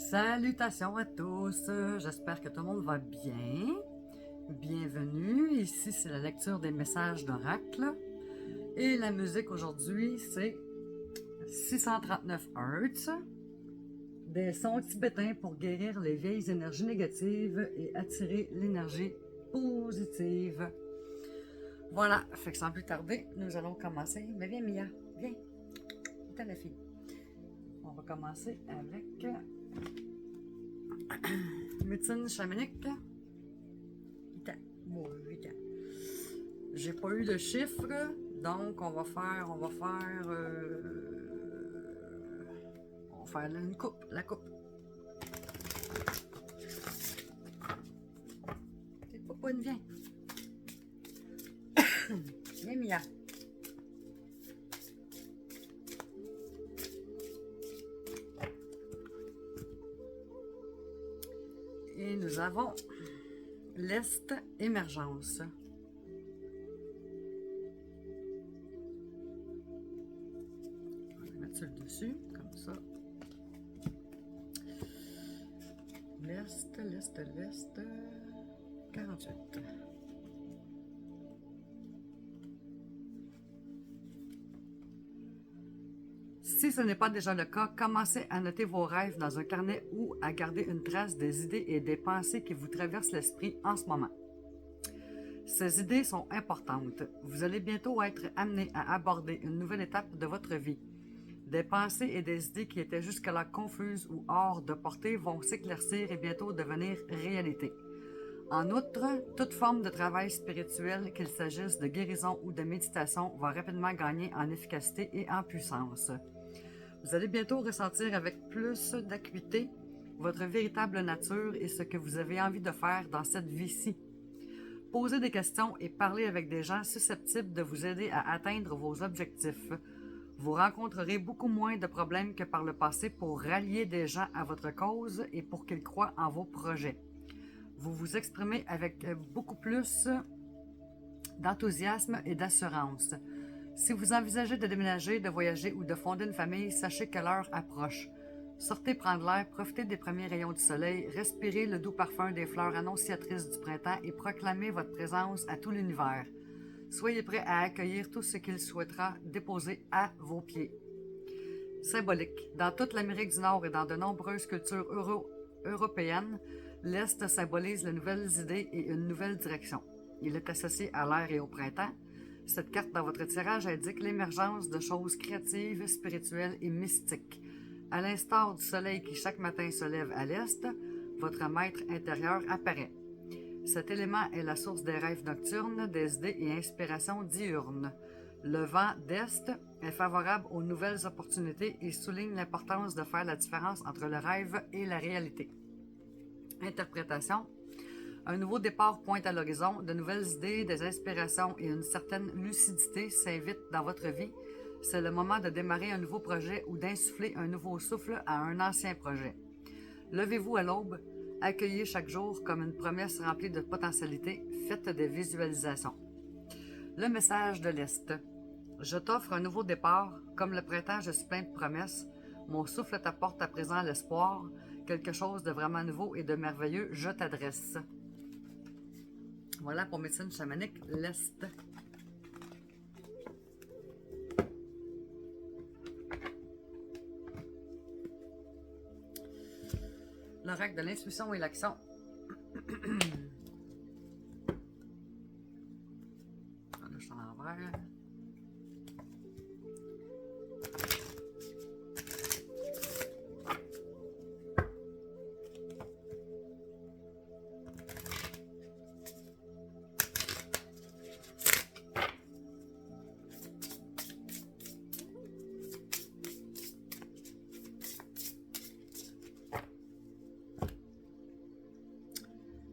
Salutations à tous, j'espère que tout le monde va bien. Bienvenue, ici c'est la lecture des messages d'oracle. Et la musique aujourd'hui c'est 639 Hz, des sons tibétains pour guérir les vieilles énergies négatives et attirer l'énergie positive. Voilà, fait que sans plus tarder, nous allons commencer. Mais viens Mia, viens, t'as la fille. On va commencer avec médecine chamanique. J'ai pas eu de chiffres, donc on va faire une coupe, la coupe. C'est pas une viens. Viens Mia. Et nous avons l'Est émergence. On va mettre ça dessus, comme ça. L'Est, 48. Si ce n'est pas déjà le cas, commencez à noter vos rêves dans un carnet ou à garder une trace des idées et des pensées qui vous traversent l'esprit en ce moment. Ces idées sont importantes. Vous allez bientôt être amené à aborder une nouvelle étape de votre vie. Des pensées et des idées qui étaient jusque-là confuses ou hors de portée vont s'éclaircir et bientôt devenir réalité. En outre, toute forme de travail spirituel, qu'il s'agisse de guérison ou de méditation, va rapidement gagner en efficacité et en puissance. Vous allez bientôt ressentir avec plus d'acuité votre véritable nature et ce que vous avez envie de faire dans cette vie-ci. Posez des questions et parlez avec des gens susceptibles de vous aider à atteindre vos objectifs. Vous rencontrerez beaucoup moins de problèmes que par le passé pour rallier des gens à votre cause et pour qu'ils croient en vos projets. Vous vous exprimez avec beaucoup plus d'enthousiasme et d'assurance. Si vous envisagez de déménager, de voyager ou de fonder une famille, sachez que l'heure approche. Sortez prendre l'air, profitez des premiers rayons du soleil, respirez le doux parfum des fleurs annonciatrices du printemps et proclamez votre présence à tout l'univers. Soyez prêts à accueillir tout ce qu'il souhaitera déposer à vos pieds. Symbolique. Dans toute l'Amérique du Nord et dans de nombreuses cultures européennes, l'Est symbolise les nouvelles idées et une nouvelle direction. Il est associé à l'air et au printemps. Cette carte dans votre tirage indique l'émergence de choses créatives, spirituelles et mystiques. À l'instar du soleil qui chaque matin se lève à l'est, votre maître intérieur apparaît. Cet élément est la source des rêves nocturnes, des idées et inspirations diurnes. Le vent d'est est favorable aux nouvelles opportunités et souligne l'importance de faire la différence entre le rêve et la réalité. Interprétation. Un nouveau départ pointe à l'horizon, de nouvelles idées, des inspirations et une certaine lucidité s'invitent dans votre vie. C'est le moment de démarrer un nouveau projet ou d'insuffler un nouveau souffle à un ancien projet. Levez-vous à l'aube, accueillez chaque jour comme une promesse remplie de potentialités, faites des visualisations. Le message de l'Est. Je t'offre un nouveau départ, comme le printemps je suis plein de promesses. Mon souffle t'apporte à présent l'espoir, quelque chose de vraiment nouveau et de merveilleux, je t'adresse. Voilà pour médecine chamanique, l'Est. L'oracle de l'intuition et l'action. Là, je suis en l'envers.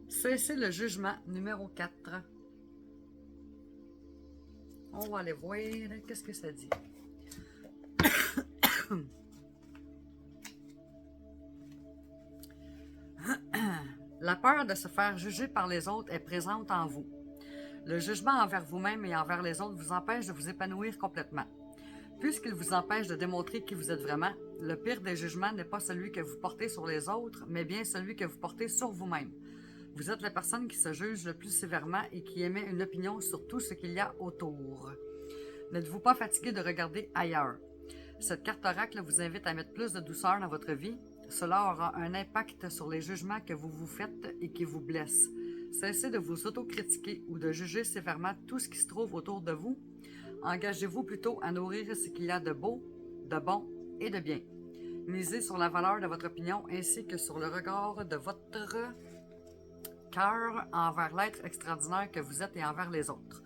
Cessez le jugement numéro 4. On va aller voir qu'est-ce que ça dit. La peur de se faire juger par les autres est présente en vous. Le jugement envers vous-même et envers les autres vous empêche de vous épanouir complètement. Puisqu'il vous empêche de démontrer qui vous êtes vraiment, le pire des jugements n'est pas celui que vous portez sur les autres, mais bien celui que vous portez sur vous-même. Vous êtes la personne qui se juge le plus sévèrement et qui émet une opinion sur tout ce qu'il y a autour. N'êtes-vous pas fatigué de regarder ailleurs? Cette carte oracle vous invite à mettre plus de douceur dans votre vie. Cela aura un impact sur les jugements que vous vous faites et qui vous blessent. Cessez de vous autocritiquer ou de juger sévèrement tout ce qui se trouve autour de vous. Engagez-vous plutôt à nourrir ce qu'il y a de beau, de bon et de bien. Misez sur la valeur de votre opinion ainsi que sur le regard de votre cœur envers l'être extraordinaire que vous êtes et envers les autres.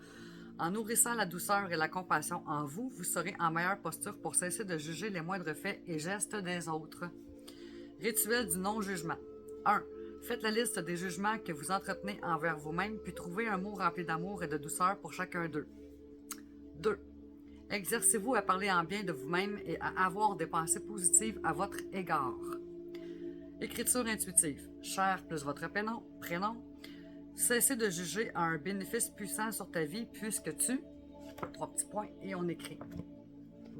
En nourrissant la douceur et la compassion en vous, vous serez en meilleure posture pour cesser de juger les moindres faits et gestes des autres. Rituel du non-jugement. 1. Faites la liste des jugements que vous entretenez envers vous-même, puis trouvez un mot rempli d'amour et de douceur pour chacun d'eux. 2. Exercez-vous à parler en bien de vous-même et à avoir des pensées positives à votre égard. Écriture intuitive. Cher plus votre prénom. Cessez de juger à un bénéfice puissant sur ta vie puisque tu... 3 petits points et on écrit.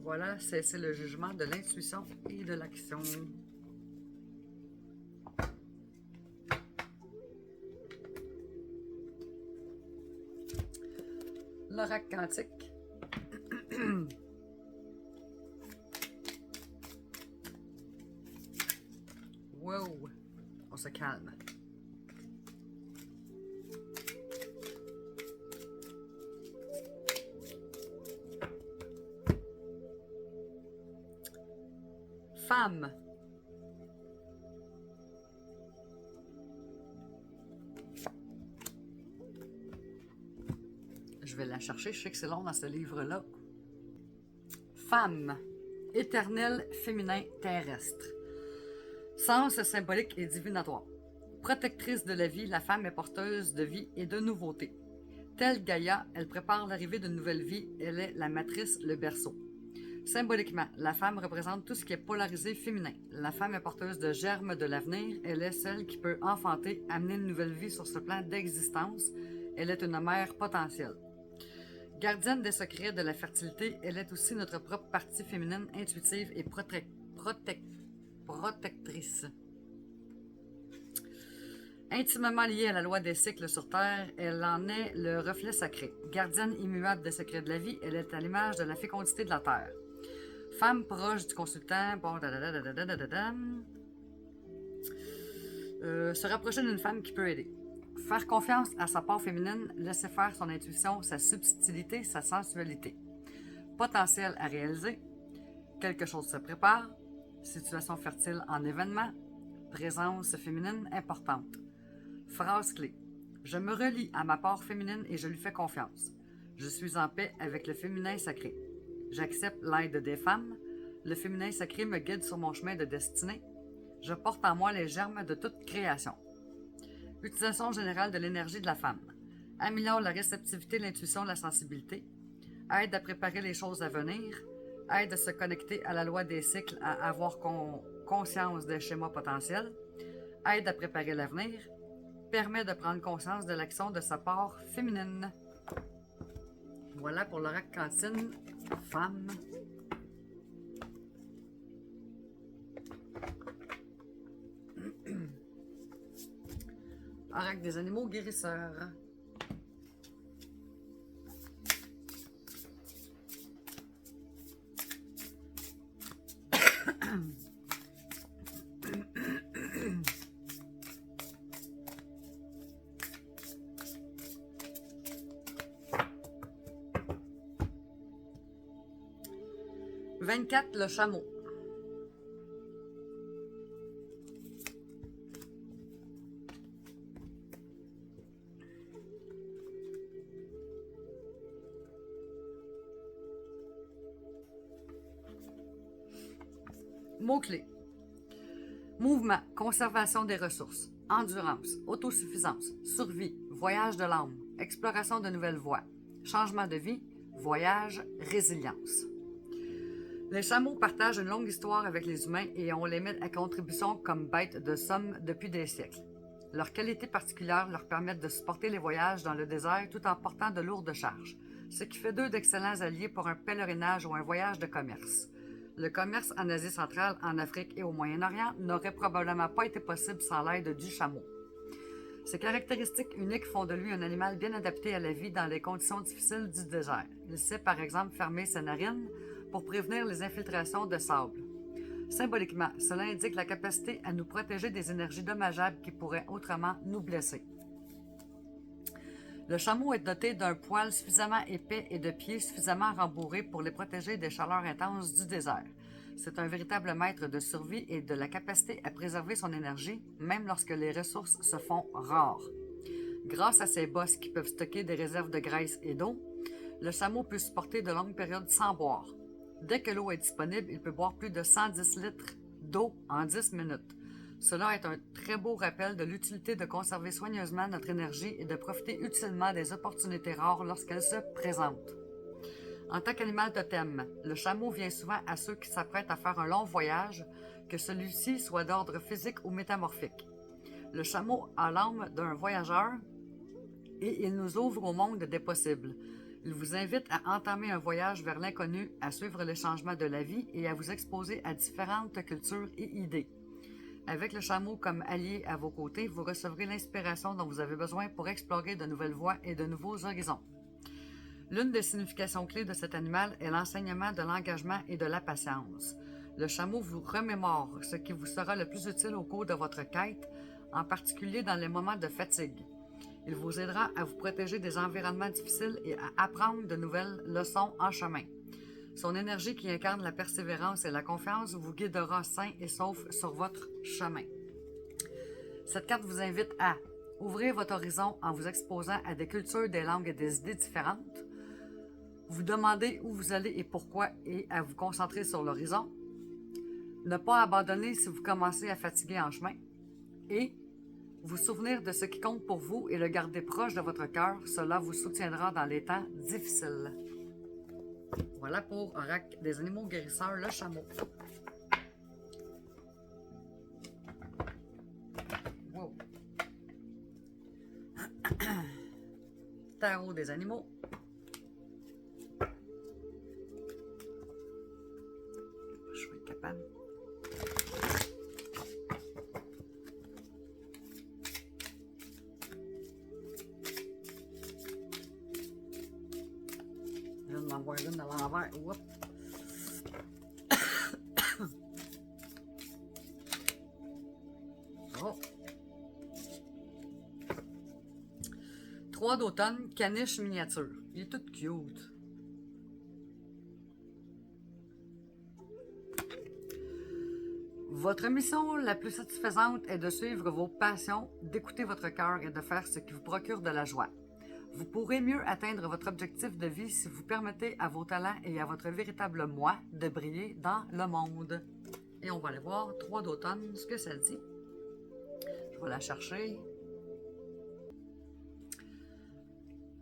Voilà, cessez le jugement de l'intuition et de l'action. L'oracle quantique. Wow, on se calme. Femme. Je vais la chercher, je sais que c'est long dans ce livre-là. Femme. Éternel féminin terrestre. Sens symbolique et divinatoire. Protectrice de la vie, la femme est porteuse de vie et de nouveautés. Telle Gaïa, elle prépare l'arrivée d'une nouvelle vie, elle est la matrice, le berceau. Symboliquement, la femme représente tout ce qui est polarisé féminin. La femme est porteuse de germes de l'avenir, elle est celle qui peut enfanter, amener une nouvelle vie sur ce plan d'existence. Elle est une mère potentielle. Gardienne des secrets de la fertilité, elle est aussi notre propre partie féminine intuitive et protectrice. Intimement liée à la loi des cycles sur Terre, elle en est le reflet sacré. Gardienne immuable des secrets de la vie, elle est à l'image de la fécondité de la Terre. Femme proche du consultant, se rapprocher d'une femme qui peut aider. Faire confiance à sa part féminine, laisser faire son intuition, sa subtilité, sa sensualité. Potentiel à réaliser. Quelque chose se prépare. Situation fertile en événement. Présence féminine importante. Phrase clé. Je me relie à ma part féminine et je lui fais confiance. Je suis en paix avec le féminin sacré. J'accepte l'aide des femmes. Le féminin sacré me guide sur mon chemin de destinée. Je porte en moi les germes de toute création. Utilisation générale de l'énergie de la femme. Améliore la réceptivité, l'intuition, la sensibilité. Aide à préparer les choses à venir. Aide à se connecter à la loi des cycles, à avoir conscience des schémas potentiels. Aide à préparer l'avenir. Permet de prendre conscience de l'action de sa part féminine. Voilà pour l'oracle cantine femme. Oracle des animaux guérisseurs. « 24, le chameau. Mots-clés. Mouvement, conservation des ressources, endurance, autosuffisance, survie, voyage de l'âme, exploration de nouvelles voies, changement de vie, voyage, résilience. Les chameaux partagent une longue histoire avec les humains et on les met à contribution comme bêtes de somme depuis des siècles. Leurs qualités particulières leur permettent de supporter les voyages dans le désert tout en portant de lourdes charges. ce qui fait d'eux d'excellents alliés pour un pèlerinage ou un voyage de commerce. Le commerce en Asie centrale, en Afrique et au Moyen-Orient n'aurait probablement pas été possible sans l'aide du chameau. Ses caractéristiques uniques font de lui un animal bien adapté à la vie dans les conditions difficiles du désert. Il sait par exemple fermer ses narines pour prévenir les infiltrations de sable. Symboliquement, cela indique la capacité à nous protéger des énergies dommageables qui pourraient autrement nous blesser. Le chameau est doté d'un poil suffisamment épais et de pieds suffisamment rembourrés pour les protéger des chaleurs intenses du désert. C'est un véritable maître de survie et de la capacité à préserver son énergie, même lorsque les ressources se font rares. Grâce à ses bosses qui peuvent stocker des réserves de graisse et d'eau, le chameau peut supporter de longues périodes sans boire. Dès que l'eau est disponible, il peut boire plus de 110 litres d'eau en 10 minutes. Cela est un très beau rappel de l'utilité de conserver soigneusement notre énergie et de profiter utilement des opportunités rares lorsqu'elles se présentent. En tant qu'animal totem, le chameau vient souvent à ceux qui s'apprêtent à faire un long voyage, que celui-ci soit d'ordre physique ou métamorphique. Le chameau a l'âme d'un voyageur et il nous ouvre au monde des possibles. Il vous invite à entamer un voyage vers l'inconnu, à suivre les changements de la vie et à vous exposer à différentes cultures et idées. Avec le chameau comme allié à vos côtés, vous recevrez l'inspiration dont vous avez besoin pour explorer de nouvelles voies et de nouveaux horizons. L'une des significations clés de cet animal est l'enseignement de l'engagement et de la patience. Le chameau vous remémore ce qui vous sera le plus utile au cours de votre quête, en particulier dans les moments de fatigue. Il vous aidera à vous protéger des environnements difficiles et à apprendre de nouvelles leçons en chemin. Son énergie qui incarne la persévérance et la confiance vous guidera sain et sauf sur votre chemin. Cette carte vous invite à ouvrir votre horizon en vous exposant à des cultures, des langues et des idées différentes, vous demander où vous allez et pourquoi et à vous concentrer sur l'horizon, ne pas abandonner si vous commencez à fatiguer en chemin et vous souvenir de ce qui compte pour vous et le garder proche de votre cœur, cela vous soutiendra dans les temps difficiles. Voilà pour Oracle des animaux guérisseurs, le chameau. Wow. Tarot des animaux. Je vais être capable. Je viens de m'en voir une à l'envers. Oups. Oh. 3 d'automne, caniche miniature. Il est tout cute. Votre mission la plus satisfaisante est de suivre vos passions, d'écouter votre cœur et de faire ce qui vous procure de la joie. Vous pourrez mieux atteindre votre objectif de vie si vous permettez à vos talents et à votre véritable moi de briller dans le monde. Et on va aller voir 3 d'automne, ce que ça dit. Je vais la chercher.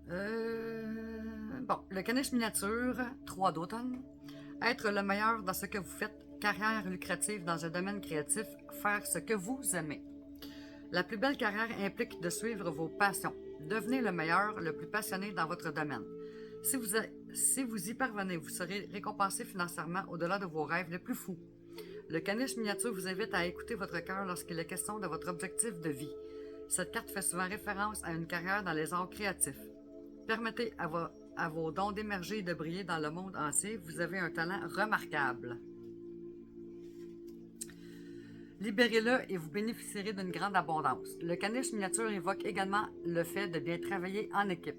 Bon, le caniche miniature, 3 d'automne. Être le meilleur dans ce que vous faites, carrière lucrative dans un domaine créatif, faire ce que vous aimez. La plus belle carrière implique de suivre vos passions. Devenez le meilleur, le plus passionné dans votre domaine. Si vous y parvenez, vous serez récompensé financièrement au-delà de vos rêves les plus fous. Le caniche miniature vous invite à écouter votre cœur lorsqu'il est question de votre objectif de vie. Cette carte fait souvent référence à une carrière dans les arts créatifs. Permettez à vos dons d'émerger et de briller dans le monde entier. Vous avez un talent remarquable. Libérez-le et vous bénéficierez d'une grande abondance. Le caniche miniature évoque également le fait de bien travailler en équipe.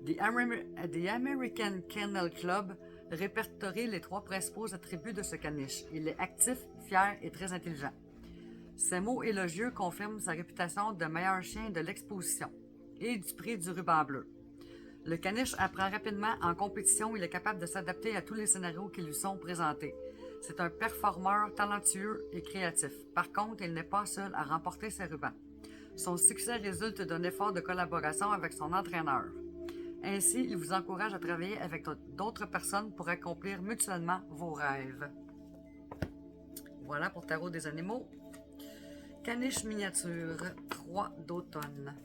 The American Kennel Club répertorie les 3 principaux attributs de ce caniche. Il est actif, fier et très intelligent. Ces mots élogieux confirment sa réputation de meilleur chien de l'exposition et du prix du ruban bleu. Le caniche apprend rapidement en compétition. Il est capable de s'adapter à tous les scénarios qui lui sont présentés. C'est un performeur talentueux et créatif. Par contre, il n'est pas seul à remporter ses rubans. Son succès résulte d'un effort de collaboration avec son entraîneur. Ainsi, il vous encourage à travailler avec d'autres personnes pour accomplir mutuellement vos rêves. Voilà pour Tarot des animaux. Caniche miniature, 3 d'automne.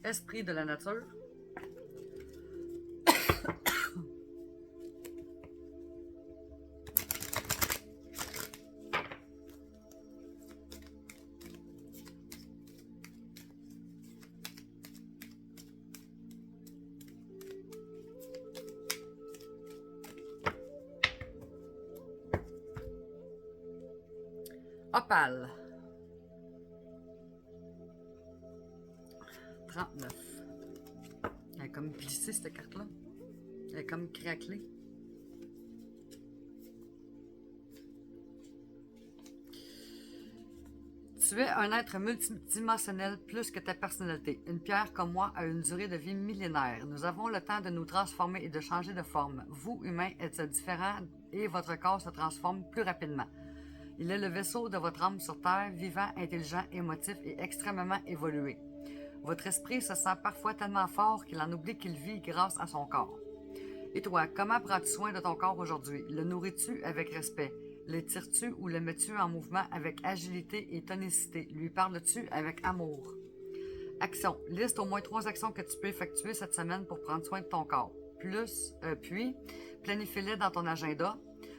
Esprit de la nature. Opale. 39. Elle est comme plissée, cette carte-là. Elle est comme craquelée. Tu es un être multidimensionnel plus que ta personnalité. Une pierre comme moi a une durée de vie millénaire. Nous avons le temps de nous transformer et de changer de forme. Vous, humains, êtes différents et votre corps se transforme plus rapidement. Il est le vaisseau de votre âme sur Terre, vivant, intelligent, émotif et extrêmement évolué. Votre esprit se sent parfois tellement fort qu'il en oublie qu'il vit grâce à son corps. Et toi, comment prends-tu soin de ton corps aujourd'hui? Le nourris-tu avec respect? L'étires-tu ou le mets-tu en mouvement avec agilité et tonicité? Lui parles-tu avec amour? Action. Liste au moins 3 actions que tu peux effectuer cette semaine pour prendre soin de ton corps. Puis, planifie-les dans ton agenda.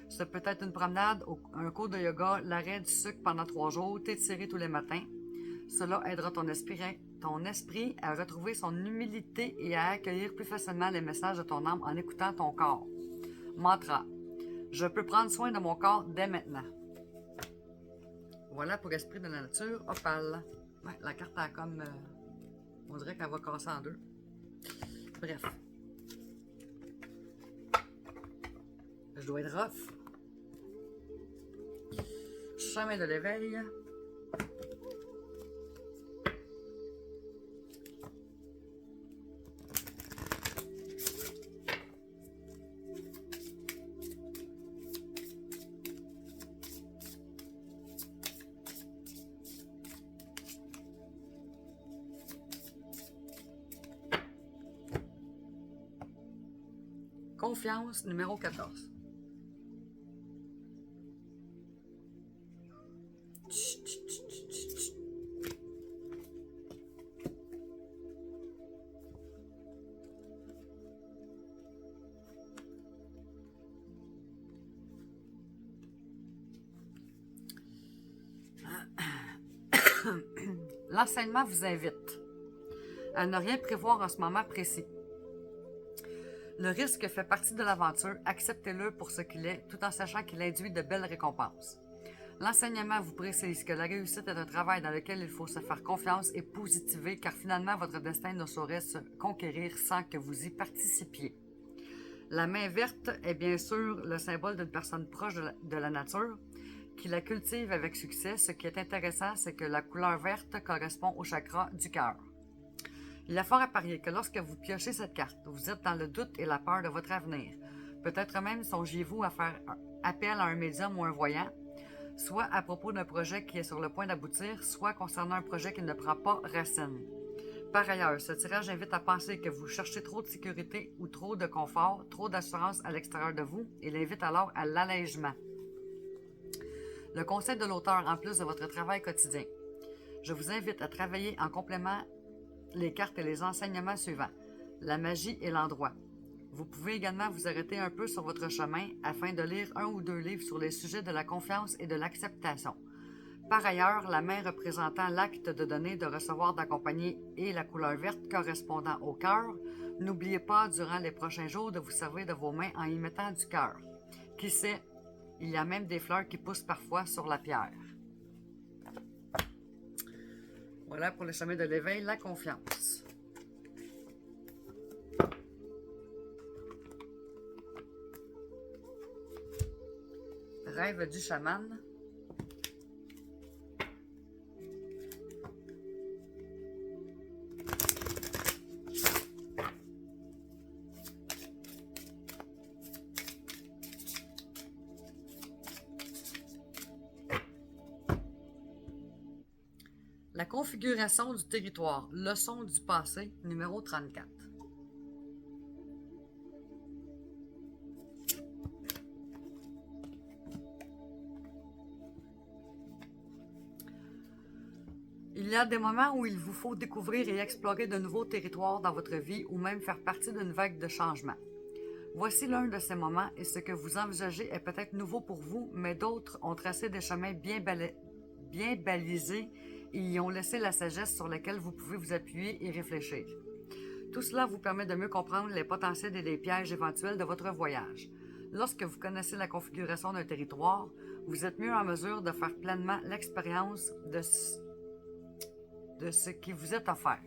Ça peut être une promenade, un cours de yoga, l'arrêt du sucre pendant 3 jours, t'étirer tous les matins. Cela aidera ton esprit à retrouver son humilité et à accueillir plus facilement les messages de ton âme en écoutant ton corps. Mantra. Je peux prendre soin de mon corps dès maintenant. Voilà pour Esprit de la nature, Opale. Ouais, la carte a comme... on dirait qu'elle va casser en deux. Bref. Je dois être rough. Chemin de l'éveil. Confiance, numéro 14. L'enseignement vous invite à ne rien prévoir en ce moment précis. Le risque fait partie de l'aventure, acceptez-le pour ce qu'il est, tout en sachant qu'il induit de belles récompenses. L'enseignement vous précise que la réussite est un travail dans lequel il faut se faire confiance et positiver, car finalement votre destin ne saurait se conquérir sans que vous y participiez. La main verte est bien sûr le symbole d'une personne proche de la nature, qui la cultive avec succès. Ce qui est intéressant, c'est que la couleur verte correspond au chakra du cœur. Il est fort à parier que lorsque vous piochez cette carte, vous êtes dans le doute et la peur de votre avenir. Peut-être même songiez-vous à faire appel à un médium ou un voyant, soit à propos d'un projet qui est sur le point d'aboutir, soit concernant un projet qui ne prend pas racine. Par ailleurs, ce tirage invite à penser que vous cherchez trop de sécurité ou trop de confort, trop d'assurance à l'extérieur de vous, et l'invite alors à l'allègement. Le conseil de l'auteur, en plus de votre travail quotidien. Je vous invite à travailler en complément les cartes et les enseignements suivants. La magie et l'endroit. Vous pouvez également vous arrêter un peu sur votre chemin afin de lire 1 ou 2 livres sur les sujets de la confiance et de l'acceptation. Par ailleurs, la main représentant l'acte de donner, de recevoir, d'accompagner et la couleur verte correspondant au cœur, n'oubliez pas durant les prochains jours de vous servir de vos mains en y mettant du cœur. Qui sait, il y a même des fleurs qui poussent parfois sur la pierre. Voilà pour le chemin de l'éveil, la confiance. Rêve du chaman. La configuration du territoire, leçon du passé, numéro 34. Il y a des moments où il vous faut découvrir et explorer de nouveaux territoires dans votre vie ou même faire partie d'une vague de changement. Voici l'un de ces moments et ce que vous envisagez est peut-être nouveau pour vous, mais d'autres ont tracé des chemins bien balisés et y ont laissé la sagesse sur laquelle vous pouvez vous appuyer et réfléchir. Tout cela vous permet de mieux comprendre les potentiels et les pièges éventuels de votre voyage. Lorsque vous connaissez la configuration d'un territoire, vous êtes mieux en mesure de faire pleinement l'expérience de ce qui vous est offert.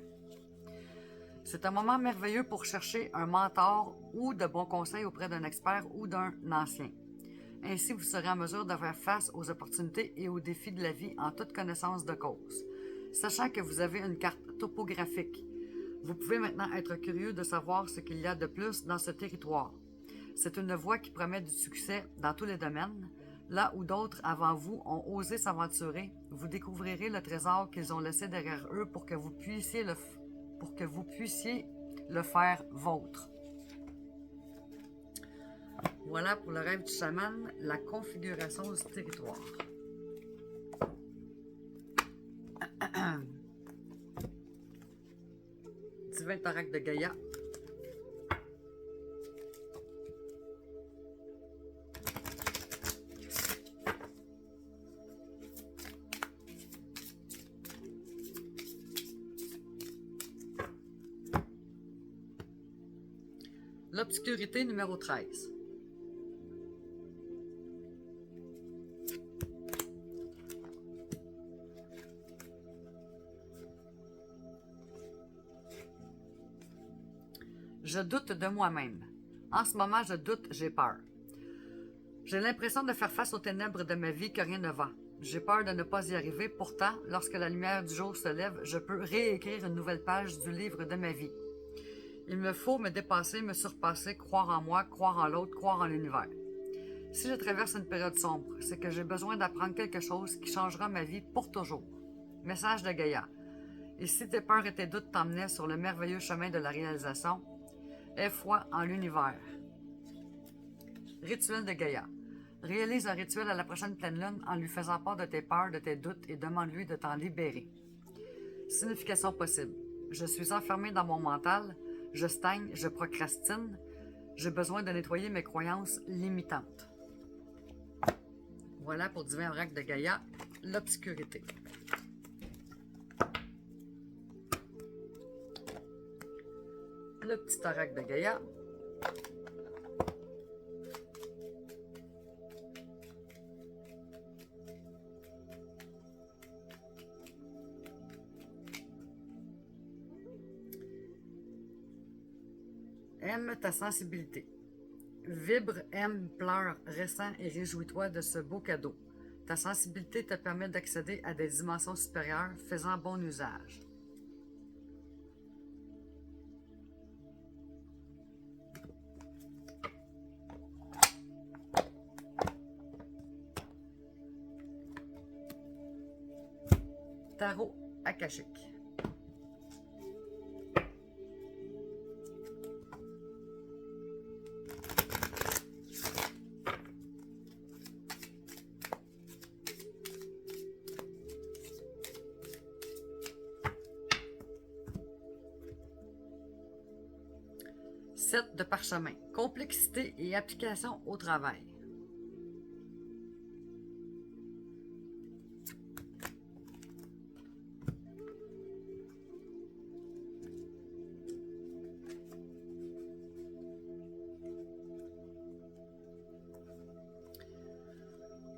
C'est un moment merveilleux pour chercher un mentor ou de bons conseils auprès d'un expert ou d'un ancien. Ainsi, vous serez en mesure de faire face aux opportunités et aux défis de la vie en toute connaissance de cause. Sachant que vous avez une carte topographique, vous pouvez maintenant être curieux de savoir ce qu'il y a de plus dans ce territoire. C'est une voie qui promet du succès dans tous les domaines. Là où d'autres avant vous ont osé s'aventurer, vous découvrirez le trésor qu'ils ont laissé derrière eux pour que vous puissiez le faire vôtre. Voilà pour le rêve du chaman, la configuration du territoire. Divin Oracle de Gaïa. L'obscurité numéro 13. Je doute de moi-même. En ce moment, je doute, j'ai peur. J'ai l'impression de faire face aux ténèbres de ma vie que rien ne va. J'ai peur de ne pas y arriver. Pourtant, lorsque la lumière du jour se lève, je peux réécrire une nouvelle page du livre de ma vie. Il me faut me dépasser, me surpasser, croire en moi, croire en l'autre, croire en l'univers. Si je traverse une période sombre, c'est que j'ai besoin d'apprendre quelque chose qui changera ma vie pour toujours. Message de Gaïa. Et si tes peurs et tes doutes t'emmenaient sur le merveilleux chemin de la réalisation, aie foi en l'univers. Rituel de Gaïa. Réalise un rituel à la prochaine pleine lune en lui faisant part de tes peurs, de tes doutes et demande-lui de t'en libérer. Signification possible. Je suis enfermé dans mon mental, je stagne, je procrastine, j'ai besoin de nettoyer mes croyances limitantes. Voilà pour Divin Oracle de Gaïa, l'obscurité. Le petit oracle de Gaïa. Aime ta sensibilité. Vibre, aime, pleure, ressens et réjouis-toi de ce beau cadeau. Ta sensibilité te permet d'accéder à des dimensions supérieures, faisant bon usage. Tarot akashique. Set de parchemin. Complexité et application au travail.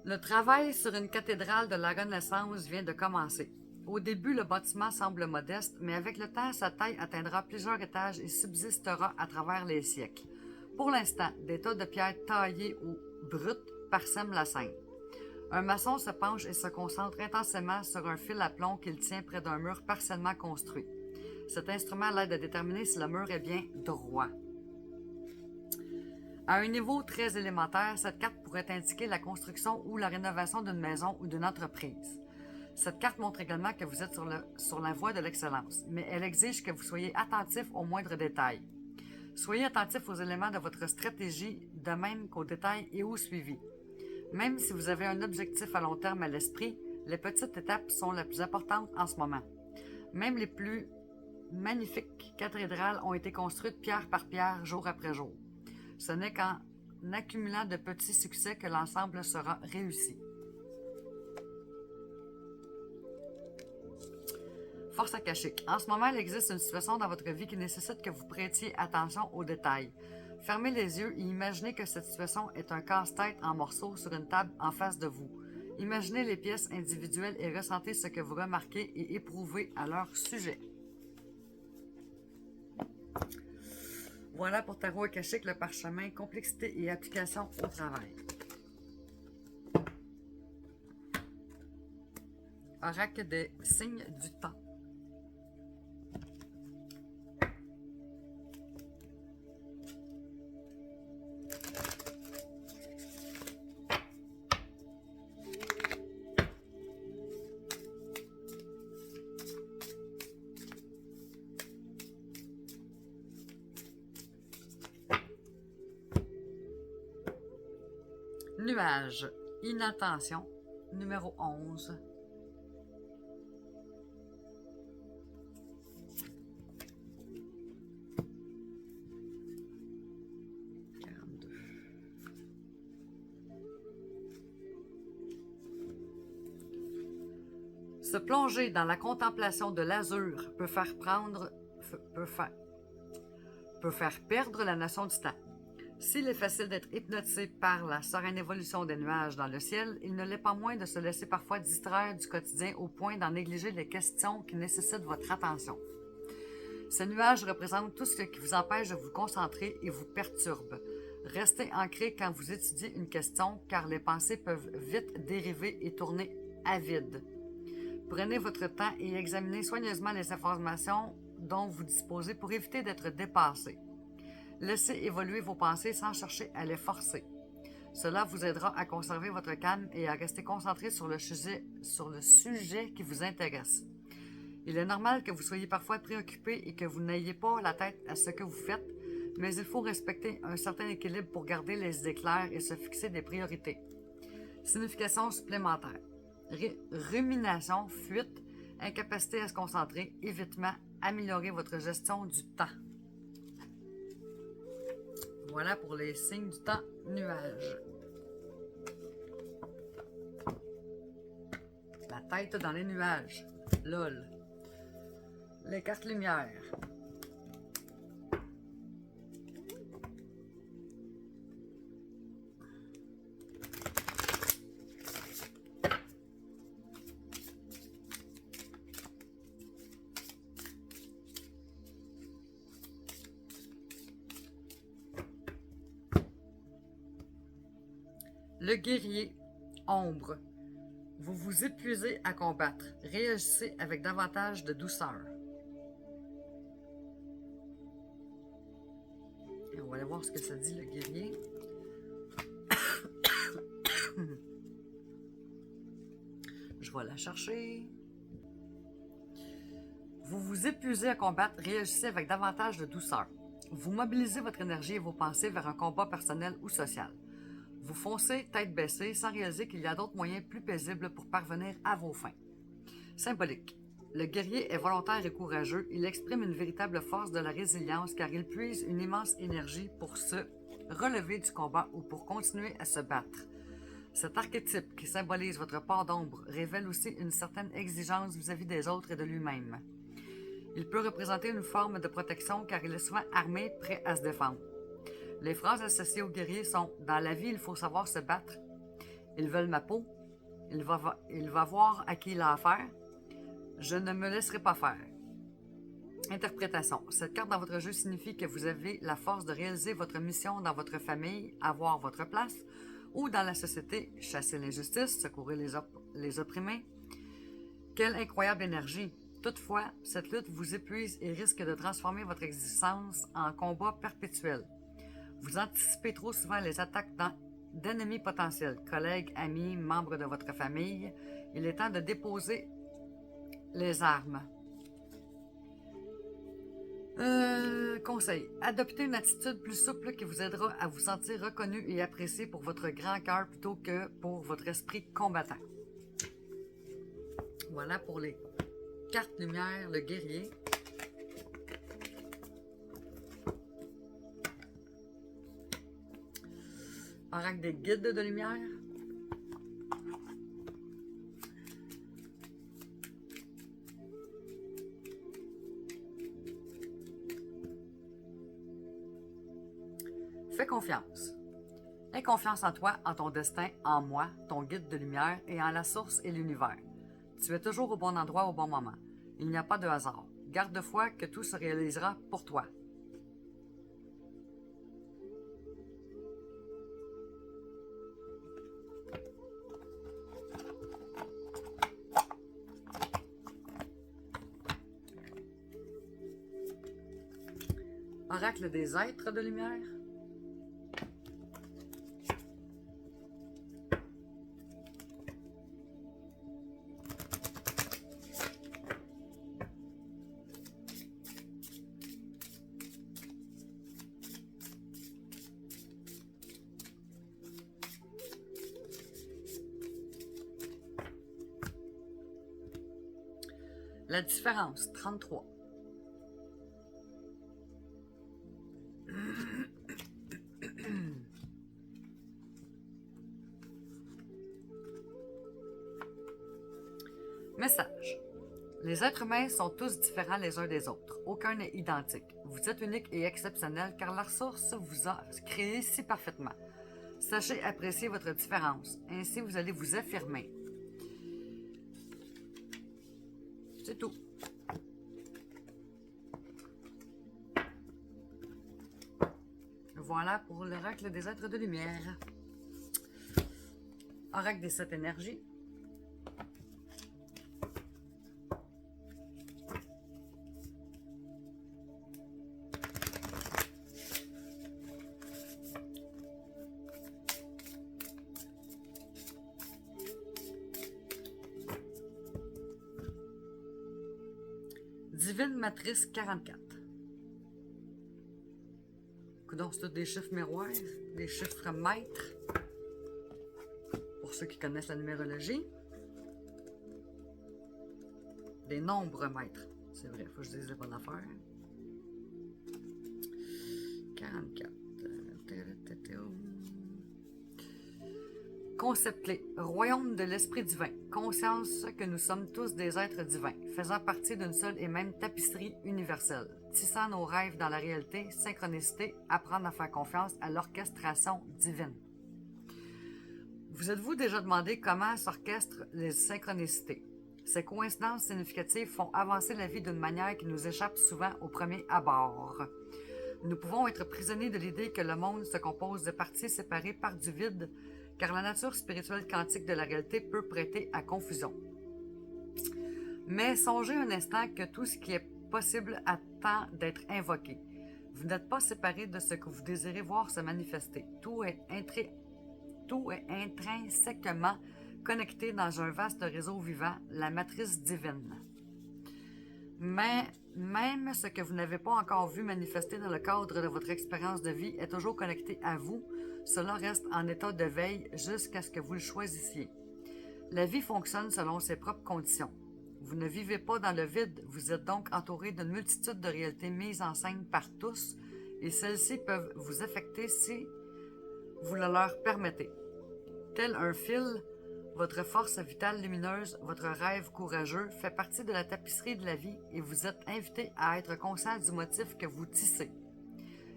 Le travail sur une cathédrale de la Renaissance vient de commencer. Au début, le bâtiment semble modeste, mais avec le temps, sa taille atteindra plusieurs étages et subsistera à travers les siècles. Pour l'instant, des tas de pierres taillées ou brutes parsèment la scène. Un maçon se penche et se concentre intensément sur un fil à plomb qu'il tient près d'un mur partiellement construit. Cet instrument l'aide à déterminer si le mur est bien droit. À un niveau très élémentaire, cette carte pourrait indiquer la construction ou la rénovation d'une maison ou d'une entreprise. Cette carte montre également que vous êtes sur la voie de l'excellence, mais elle exige que vous soyez attentif aux moindres détails. Soyez attentif aux éléments de votre stratégie, de même qu'aux détails et au suivi. Même si vous avez un objectif à long terme à l'esprit, Les petites étapes sont les plus importantes en ce moment. Même les plus magnifiques cathédrales ont été construites pierre par pierre, jour après jour. Ce n'est qu'en accumulant de petits succès que l'ensemble sera réussi. Force akashique. En ce moment, il existe une situation dans votre vie qui nécessite que vous prêtiez attention aux détails. Fermez les yeux et imaginez que cette situation est un casse-tête en morceaux sur une table en face de vous. Imaginez les pièces individuelles et ressentez ce que vous remarquez et éprouvez à leur sujet. Voilà pour Tarot akashique, le parchemin, complexité et application au travail. Oracle des signes du temps. Nuage, inattention, numéro 11. Se plonger dans la contemplation de l'azur peut faire perdre la notion du temps. S'il est facile d'être hypnotisé par la sereine évolution des nuages dans le ciel, il ne l'est pas moins de se laisser parfois distraire du quotidien au point d'en négliger les questions qui nécessitent votre attention. Ces nuages représentent tout ce qui vous empêche de vous concentrer et vous perturbe. Restez ancré quand vous étudiez une question, car les pensées peuvent vite dériver et tourner à vide. Prenez votre temps et examinez soigneusement les informations dont vous disposez pour éviter d'être dépassé. Laissez évoluer vos pensées sans chercher à les forcer. Cela vous aidera à conserver votre calme et à rester concentré sur le sujet qui vous intéresse. Il est normal que vous soyez parfois préoccupé et que vous n'ayez pas la tête à ce que vous faites, mais il faut respecter un certain équilibre pour garder les idées claires et se fixer des priorités. Signification supplémentaire. Rumination, fuite, incapacité à se concentrer, évitement, améliorer votre gestion du temps. Voilà pour les signes du temps nuage. La tête dans les nuages. LOL. Les cartes lumière. Le guerrier, ombre. Vous vous épuisez à combattre. Réagissez avec davantage de douceur. Et on va aller voir ce que ça dit, le guerrier. Je vais la chercher. Vous vous épuisez à combattre. Réagissez avec davantage de douceur. Vous mobilisez votre énergie et vos pensées vers un combat personnel ou social. Vous foncez tête baissée sans réaliser qu'il y a d'autres moyens plus paisibles pour parvenir à vos fins. Symbolique. Le guerrier est volontaire et courageux. Il exprime une véritable force de la résilience car il puise une immense énergie pour se relever du combat ou pour continuer à se battre. Cet archétype qui symbolise votre part d'ombre révèle aussi une certaine exigence vis-à-vis des autres et de lui-même. Il peut représenter une forme de protection car il est souvent armé, prêt à se défendre. Les phrases associées aux guerriers sont « Dans la vie, il faut savoir se battre »,« Ils veulent ma peau »,« Il va voir à qui il a affaire »,« Je ne me laisserai pas faire ». Interprétation. Cette carte dans votre jeu signifie que vous avez la force de réaliser votre mission dans votre famille, avoir votre place, ou dans la société, chasser l'injustice, secourir les opprimés. Quelle incroyable énergie! Toutefois, cette lutte vous épuise et risque de transformer votre existence en combat perpétuel. Vous anticipez trop souvent les attaques d'ennemis potentiels, collègues, amis, membres de votre famille. Il est temps de déposer les armes. Conseil. Adoptez une attitude plus souple qui vous aidera à vous sentir reconnu et apprécié pour votre grand cœur plutôt que pour votre esprit combattant. Voilà pour les cartes lumière, le guerrier. Oracle des guides de lumière. Fais confiance. Aie confiance en toi, en ton destin, en moi, ton guide de lumière et en la source et l'univers. Tu es toujours au bon endroit au bon moment. Il n'y a pas de hasard. Garde foi que tout se réalisera pour toi. Oracle des êtres de lumière. La différence, 33. Message. Les êtres humains sont tous différents les uns des autres. Aucun n'est identique. Vous êtes unique et exceptionnel car la ressource vous a créé si parfaitement. Sachez apprécier votre différence. Ainsi, vous allez vous affirmer. C'est tout. Voilà pour l'oracle des êtres de lumière. Oracle des 7 énergies. Divine Matrice 44. Donc, c'est tous des chiffres miroirs, des chiffres maîtres. Pour ceux qui connaissent la numérologie. Des nombres maîtres. C'est vrai, il faut que je dise la bonne affaire. 44. Concept clé. Royaume de l'esprit divin. Conscience que nous sommes tous des êtres divins, faisant partie d'une seule et même tapisserie universelle. Tissant nos rêves dans la réalité, synchronicité, apprendre à faire confiance à l'orchestration divine. Vous êtes-vous déjà demandé comment s'orchestrent les synchronicités? Ces coïncidences significatives font avancer la vie d'une manière qui nous échappe souvent au premier abord. Nous pouvons être prisonniers de l'idée que le monde se compose de parties séparées par du vide, car la nature spirituelle quantique de la réalité peut prêter à confusion. Mais songez un instant que tout ce qui est possible attend d'être invoqué. Vous n'êtes pas séparés de ce que vous désirez voir se manifester. Tout est intrinsèquement connecté dans un vaste réseau vivant, la matrice divine. Mais même ce que vous n'avez pas encore vu manifester dans le cadre de votre expérience de vie est toujours connecté à vous. Cela reste en état de veille jusqu'à ce que vous le choisissiez. La vie fonctionne selon ses propres conditions. Vous ne vivez pas dans le vide, vous êtes donc entouré d'une multitude de réalités mises en scène par tous, et celles-ci peuvent vous affecter si vous le leur permettez. Tel un fil, votre force vitale lumineuse, votre rêve courageux fait partie de la tapisserie de la vie et vous êtes invité à être conscient du motif que vous tissez.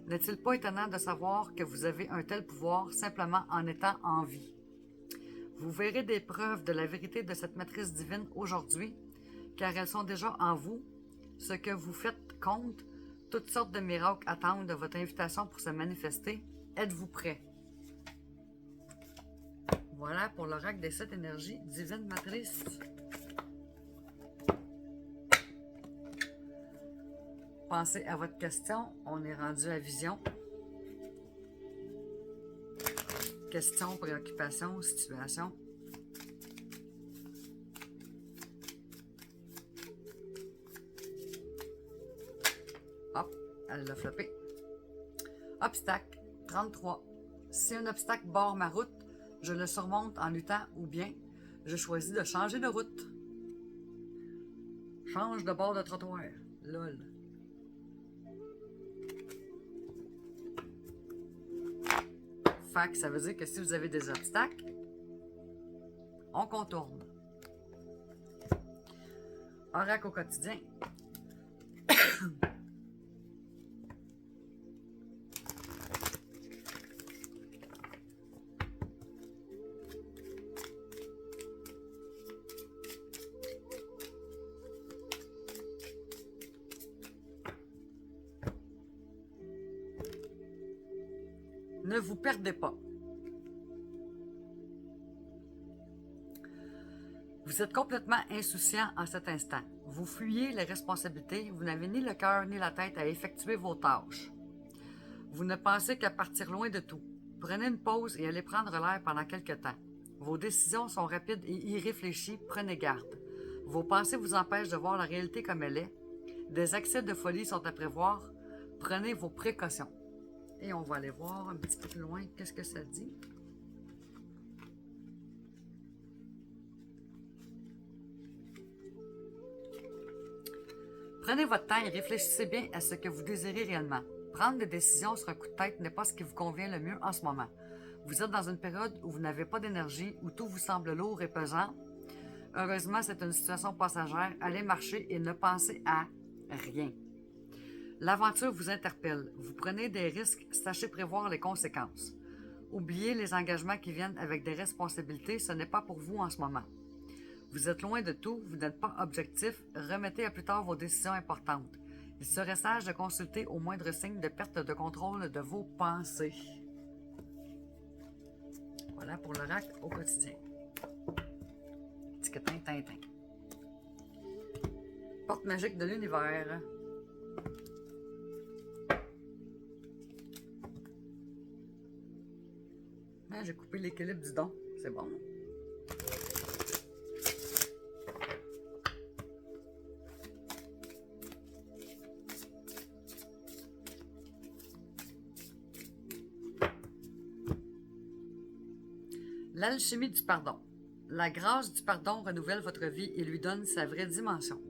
N'est-il pas étonnant de savoir que vous avez un tel pouvoir simplement en étant en vie? Vous verrez des preuves de la vérité de cette matrice divine aujourd'hui, car elles sont déjà en vous. Ce que vous faites compte, toutes sortes de miracles attendent votre invitation pour se manifester. Êtes-vous prêt? Voilà pour l'oracle des 7 énergies, divine matrice. Pensez à votre question. On est rendu à vision. Question, préoccupation, situation. Hop, elle l'a floppé. Obstacle, 33. Si un obstacle barre ma route, je le surmonte en luttant ou bien je choisis de changer de route. Change de bord de trottoir. Lol. Fait que ça veut dire que si vous avez des obstacles, on contourne. Oracle au quotidien. Ne vous perdez pas. Vous êtes complètement insouciant en cet instant. Vous fuyez les responsabilités, vous n'avez ni le cœur ni la tête à effectuer vos tâches. Vous ne pensez qu'à partir loin de tout. Prenez une pause et allez prendre l'air pendant quelque temps. Vos décisions sont rapides et irréfléchies, prenez garde. Vos pensées vous empêchent de voir la réalité comme elle est. Des accès de folie sont à prévoir. Prenez vos précautions. Et on va aller voir un petit peu plus loin qu'est-ce que ça dit. Prenez votre temps et réfléchissez bien à ce que vous désirez réellement. Prendre des décisions sur un coup de tête n'est pas ce qui vous convient le mieux en ce moment. Vous êtes dans une période où vous n'avez pas d'énergie, où tout vous semble lourd et pesant. Heureusement, c'est une situation passagère. Allez marcher et ne pensez à rien. L'aventure vous interpelle. Vous prenez des risques, sachez prévoir les conséquences. Oubliez les engagements qui viennent avec des responsabilités, ce n'est pas pour vous en ce moment. Vous êtes loin de tout, vous n'êtes pas objectif, remettez à plus tard vos décisions importantes. Il serait sage de consulter au moindre signe de perte de contrôle de vos pensées. Voilà pour l'oracle au quotidien. Tiquetin, tintin. Porte magique de l'univers. Ah, j'ai coupé l'équilibre du don. C'est bon. L'alchimie du pardon. La grâce du pardon renouvelle votre vie et lui donne sa vraie dimension.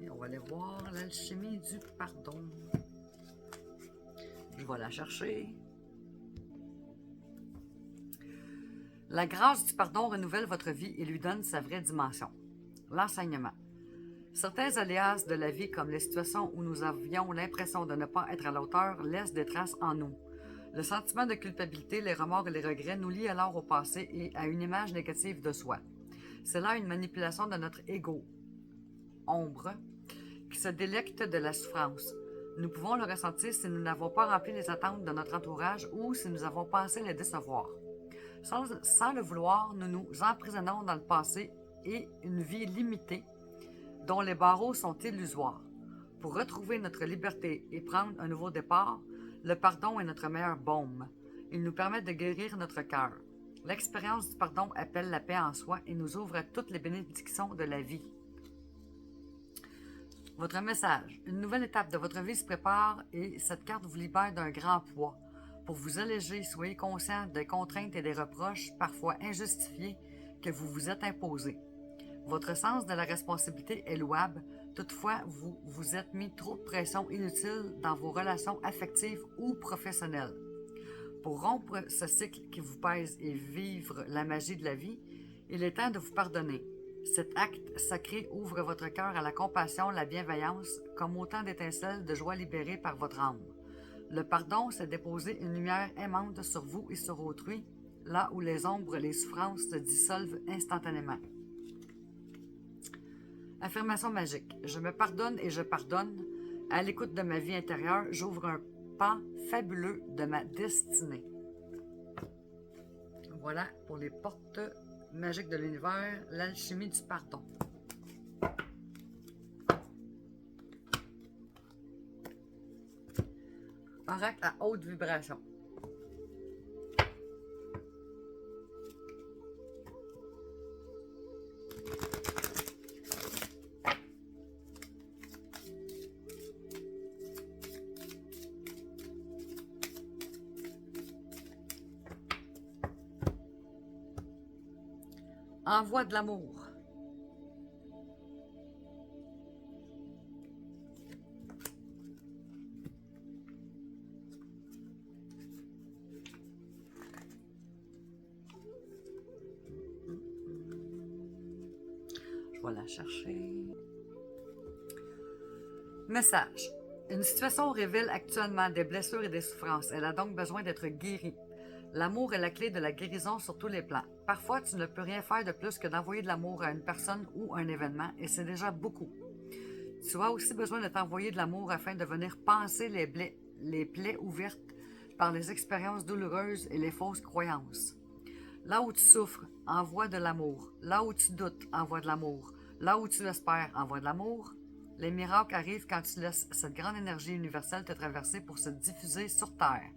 Et on va aller voir l'alchimie du pardon. Je vais la chercher. La grâce du pardon renouvelle votre vie et lui donne sa vraie dimension. L'enseignement. Certains aléas de la vie, comme les situations où nous avions l'impression de ne pas être à la hauteur, laissent des traces en nous. Le sentiment de culpabilité, les remords et les regrets nous lient alors au passé et à une image négative de soi. C'est là une manipulation de notre ego, ombre, qui se délecte de la souffrance. Nous pouvons le ressentir si nous n'avons pas rempli les attentes de notre entourage ou si nous avons pensé les décevoir. Sans le vouloir, nous nous emprisonnons dans le passé et une vie limitée dont les barreaux sont illusoires. Pour retrouver notre liberté et prendre un nouveau départ, le pardon est notre meilleur baume. Il nous permet de guérir notre cœur. L'expérience du pardon appelle la paix en soi et nous ouvre à toutes les bénédictions de la vie. Votre message. Une nouvelle étape de votre vie se prépare et cette carte vous libère d'un grand poids. Pour vous alléger, soyez conscient des contraintes et des reproches, parfois injustifiés, que vous vous êtes imposés. Votre sens de la responsabilité est louable, toutefois, vous vous êtes mis trop de pression inutile dans vos relations affectives ou professionnelles. Pour rompre ce cycle qui vous pèse et vivre la magie de la vie, il est temps de vous pardonner. Cet acte sacré ouvre votre cœur à la compassion, la bienveillance, comme autant d'étincelles de joie libérées par votre âme. Le pardon, c'est déposer une lumière aimante sur vous et sur autrui, là où les ombres et les souffrances se dissolvent instantanément. Affirmation magique. Je me pardonne et je pardonne. À l'écoute de ma vie intérieure, j'ouvre un pan fabuleux de ma destinée. Voilà pour les portes magiques de l'univers, l'alchimie du pardon. Oracle à haute vibration. Envoie de l'amour. Je vais la chercher. Message. Une situation révèle actuellement des blessures et des souffrances. Elle a donc besoin d'être guérie. L'amour est la clé de la guérison sur tous les plans. Parfois, tu ne peux rien faire de plus que d'envoyer de l'amour à une personne ou un événement, et c'est déjà beaucoup. Tu as aussi besoin de t'envoyer de l'amour afin de venir panser les plaies ouvertes par les expériences douloureuses et les fausses croyances. Là où tu souffres, envoie de l'amour. Là où tu doutes, envoie de l'amour. Là où tu espères, envoie de l'amour. Les miracles arrivent quand tu laisses cette grande énergie universelle te traverser pour se diffuser sur Terre.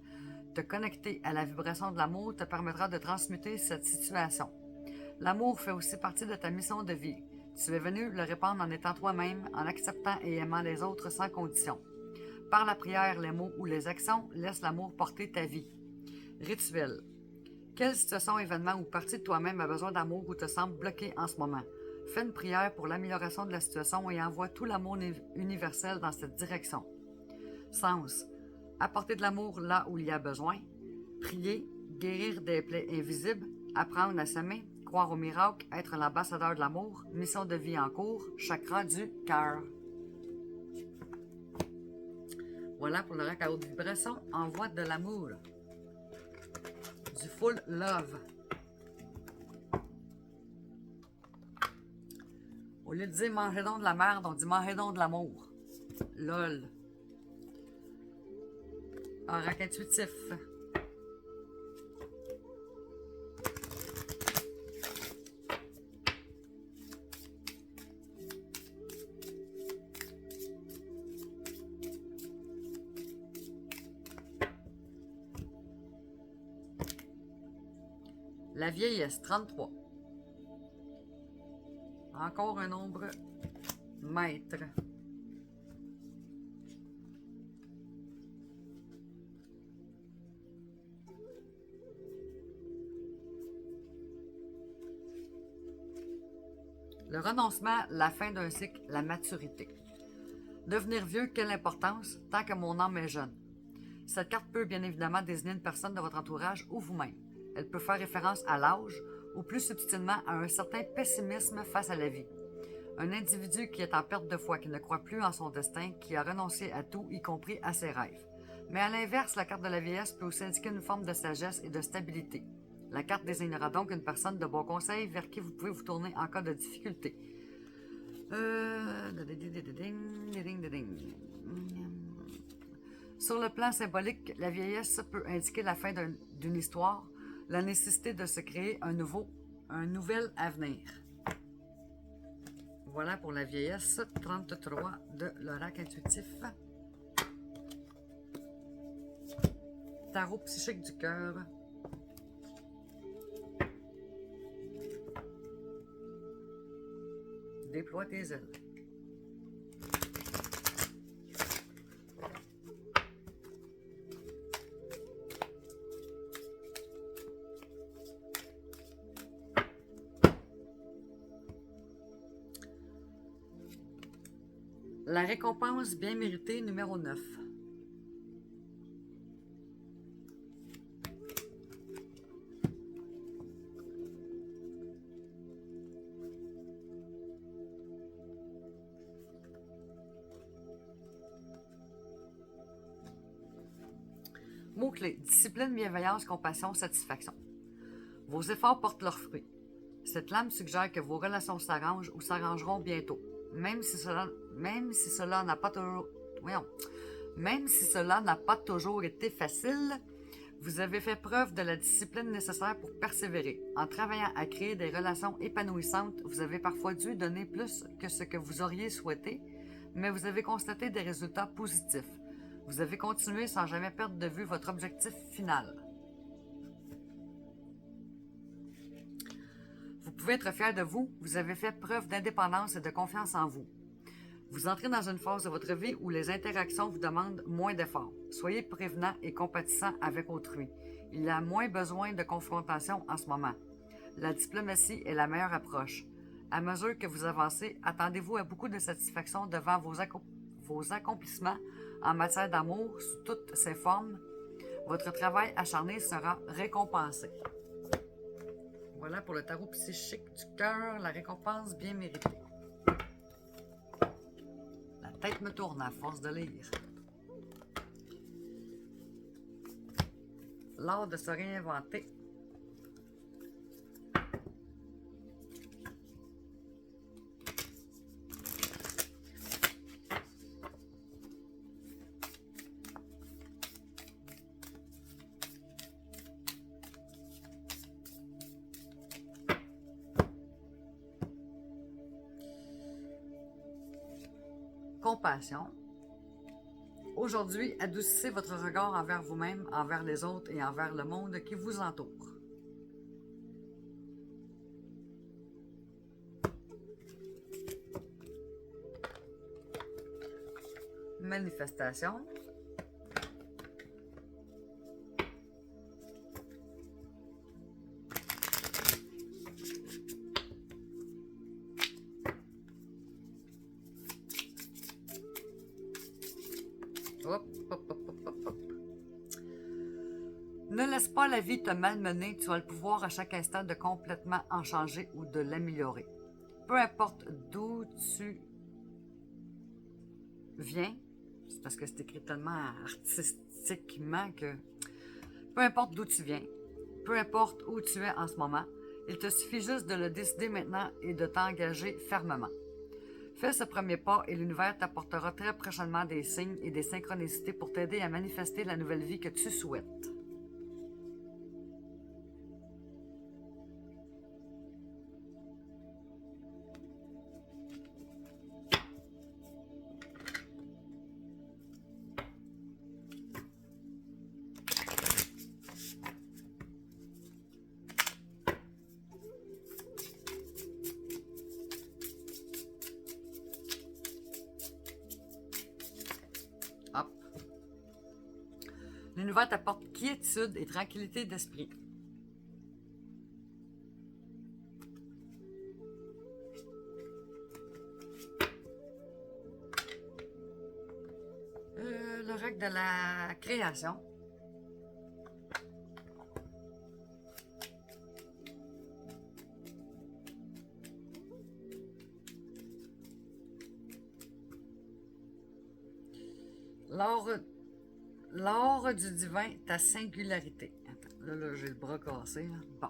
Te connecter à la vibration de l'amour te permettra de transmuter cette situation. L'amour fait aussi partie de ta mission de vie. Tu es venu le répandre en étant toi-même, en acceptant et aimant les autres sans condition. Par la prière, les mots ou les actions, laisse l'amour porter ta vie. Rituel. Quelle situation, événement ou partie de toi-même a besoin d'amour ou te semble bloqué en ce moment? Fais une prière pour l'amélioration de la situation et envoie tout l'amour universel dans cette direction. Sens. Apporter de l'amour là où il y a besoin. Prier, guérir des plaies invisibles, apprendre à s'aimer, croire au miracle, être l'ambassadeur de l'amour, mission de vie en cours, chakra du cœur. Voilà pour le rack à haute vibration. Envoie de l'amour. Du full love. Au lieu de dire mangez donc de la merde, on dit mangez donc de l'amour. LOL. Oracle intuitif. La vieillesse, 33. Encore un nombre maître. Le renoncement, la fin d'un cycle, la maturité. Devenir vieux, quelle importance, tant que mon âme est jeune. Cette carte peut bien évidemment désigner une personne de votre entourage ou vous-même. Elle peut faire référence à l'âge ou plus subtilement à un certain pessimisme face à la vie. Un individu qui est en perte de foi, qui ne croit plus en son destin, qui a renoncé à tout, y compris à ses rêves. Mais à l'inverse, la carte de la vieillesse peut aussi indiquer une forme de sagesse et de stabilité. La carte désignera donc une personne de bon conseil vers qui vous pouvez vous tourner en cas de difficulté. Sur le plan symbolique, la vieillesse peut indiquer la fin d'une histoire, la nécessité de se créer un nouvel avenir. Voilà pour la vieillesse, 33 de l'oracle intuitif. Tarot psychique du cœur. Déploie tes ailes. La récompense bien méritée numéro 9. Mots-clés. Discipline, bienveillance, compassion, satisfaction. Vos efforts portent leurs fruits. Cette lame suggère que vos relations s'arrangent ou s'arrangeront bientôt. Même si cela n'a pas toujours été facile, vous avez fait preuve de la discipline nécessaire pour persévérer. En travaillant à créer des relations épanouissantes, vous avez parfois dû donner plus que ce que vous auriez souhaité, mais vous avez constaté des résultats positifs. Vous avez continué sans jamais perdre de vue votre objectif final. Vous pouvez être fier de vous, vous avez fait preuve d'indépendance et de confiance en vous. Vous entrez dans une phase de votre vie où les interactions vous demandent moins d'efforts. Soyez prévenant et compatissant avec autrui. Il y a moins besoin de confrontation en ce moment. La diplomatie est la meilleure approche. À mesure que vous avancez, attendez-vous à beaucoup de satisfaction devant vos accomplissements en matière d'amour sous toutes ses formes. Votre travail acharné sera récompensé. Voilà pour le tarot psychique du cœur, la récompense bien méritée. La tête me tourne à force de lire. L'art de se réinventer. Compassion. Aujourd'hui, adoucissez votre regard envers vous-même, envers les autres et envers le monde qui vous entoure. Manifestation. Hop, hop, hop, hop, hop, hop. Ne laisse pas la vie te malmener, tu as le pouvoir à chaque instant de complètement en changer ou de l'améliorer. Peu importe d'où tu viens, c'est parce que c'est écrit tellement artistiquement que... Peu importe d'où tu viens, peu importe où tu es en ce moment, il te suffit juste de le décider maintenant et de t'engager fermement. Fais ce premier pas et l'univers t'apportera très prochainement des signes et des synchronicités pour t'aider à manifester la nouvelle vie que tu souhaites. Hop. L'univers t'apporte quiétude et tranquillité d'esprit. L'oracle de la création. L'or du divin, ta singularité. Attends, là j'ai le bras cassé. Là. Bon.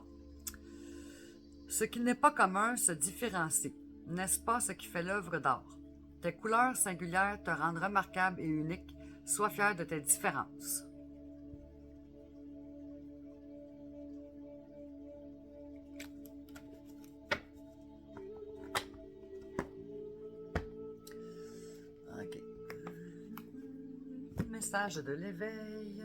Ce qui n'est pas commun se différencie. N'est-ce pas ce qui fait l'œuvre d'art? Tes couleurs singulières te rendent remarquable et unique. Sois fier de tes différences. OK. Message de l'éveil.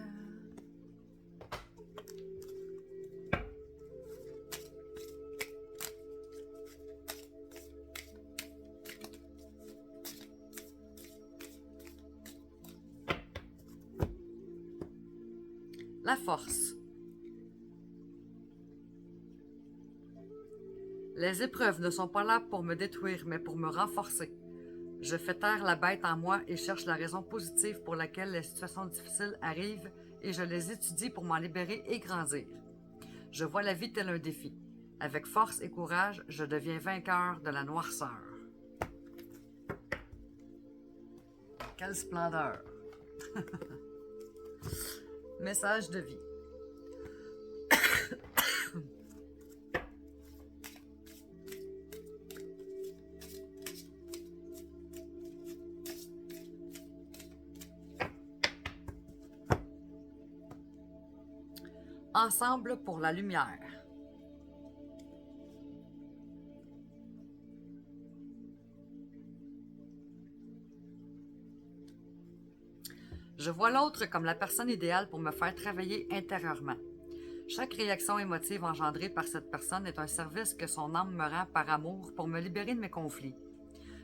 La force. Les épreuves ne sont pas là pour me détruire, mais pour me renforcer. Je fais taire la bête en moi et cherche la raison positive pour laquelle les situations difficiles arrivent et je les étudie pour m'en libérer et grandir. Je vois la vie tel un défi. Avec force et courage, je deviens vainqueur de la noirceur. Quelle splendeur! Message de vie. Ensemble pour la lumière. Je vois l'autre comme la personne idéale pour me faire travailler intérieurement. Chaque réaction émotive engendrée par cette personne est un service que son âme me rend par amour pour me libérer de mes conflits.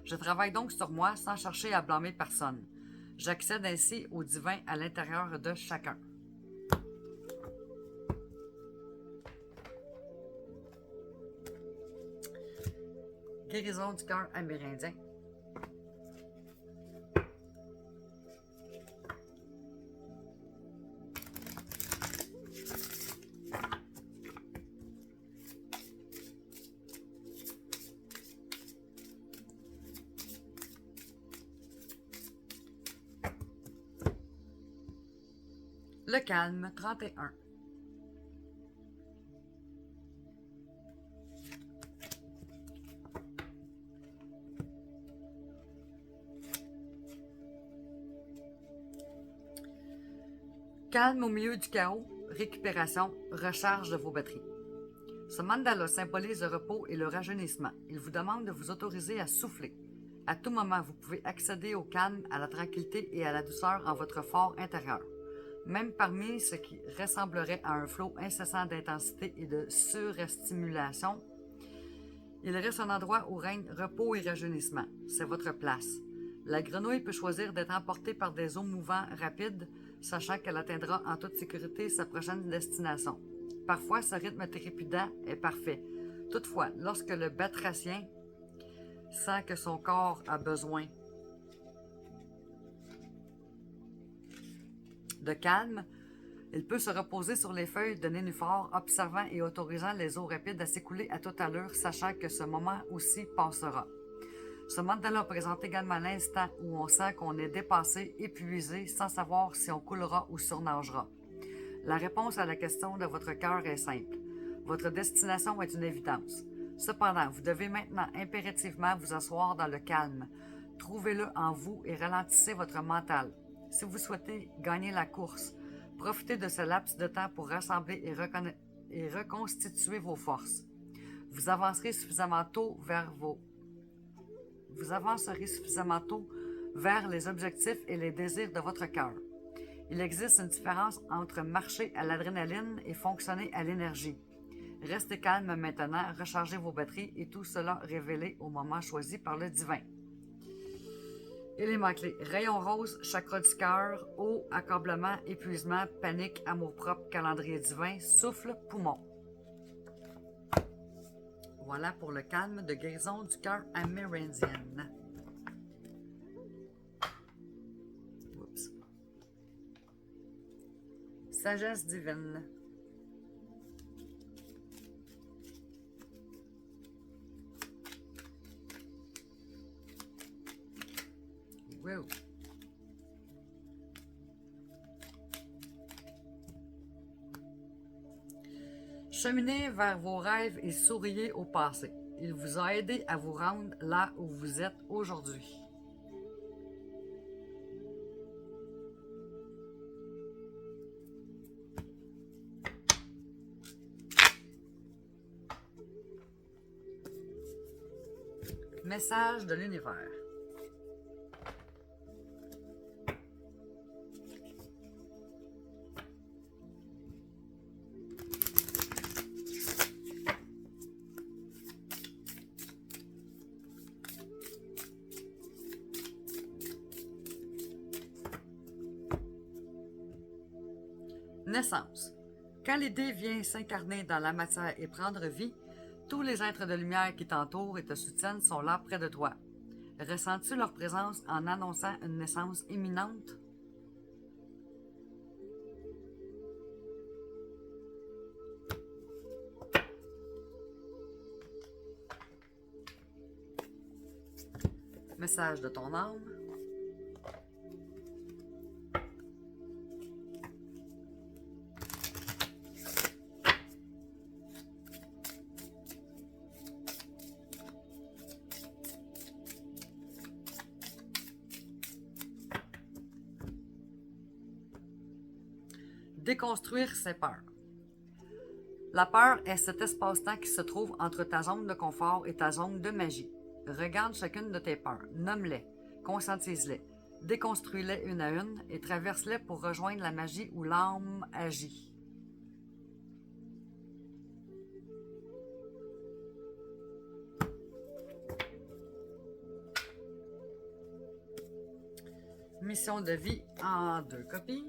Je travaille donc sur moi sans chercher à blâmer personne. J'accède ainsi au divin à l'intérieur de chacun. Guérison du cœur amérindien. Le calme, 31. Calme au milieu du chaos, récupération, recharge de vos batteries. Ce mandala symbolise le repos et le rajeunissement. Il vous demande de vous autoriser à souffler. À tout moment, vous pouvez accéder au calme, à la tranquillité et à la douceur en votre fort intérieur. Même parmi ce qui ressemblerait à un flot incessant d'intensité et de surestimulation, il reste un endroit où règne repos et rajeunissement. C'est votre place. La grenouille peut choisir d'être emportée par des eaux mouvants rapides, sachant qu'elle atteindra en toute sécurité sa prochaine destination. Parfois, ce rythme trépidant est parfait. Toutefois, lorsque le batracien sent que son corps a besoin de calme, il peut se reposer sur les feuilles de nénuphar, observant et autorisant les eaux rapides à s'écouler à toute allure, sachant que ce moment aussi passera. Ce mandala présente également l'instant où on sent qu'on est dépassé, épuisé, sans savoir si on coulera ou surnagera. La réponse à la question de votre cœur est simple. Votre destination est une évidence. Cependant, vous devez maintenant impérativement vous asseoir dans le calme. Trouvez-le en vous et ralentissez votre mental. Si vous souhaitez gagner la course, profitez de ce laps de temps pour rassembler et reconstituer vos forces. Vous avancerez suffisamment tôt vers les objectifs et les désirs de votre cœur. Il existe une différence entre marcher à l'adrénaline et fonctionner à l'énergie. Restez calme maintenant, rechargez vos batteries et tout cela révélé au moment choisi par le divin. Éléments clés. Rayon rose, chakra du cœur, eau, accablement, épuisement, panique, amour-propre, calendrier divin, souffle, poumon. Voilà pour le calme de guérison du cœur amérindienne. Oups. Sagesse divine. Wow. Cheminez vers vos rêves et souriez au passé. Il vous a aidé à vous rendre là où vous êtes aujourd'hui. Message de l'univers. Naissance. Quand l'idée vient s'incarner dans la matière et prendre vie, tous les êtres de lumière qui t'entourent et te soutiennent sont là près de toi. Ressens-tu leur présence en annonçant une naissance imminente? Message de ton âme. Déconstruire ses peurs. La peur est cet espace-temps qui se trouve entre ta zone de confort et ta zone de magie. Regarde chacune de tes peurs, nomme-les, conscientise-les, déconstruis-les une à une et traverse-les pour rejoindre la magie où l'âme agit. Mission de vie en 2 copies.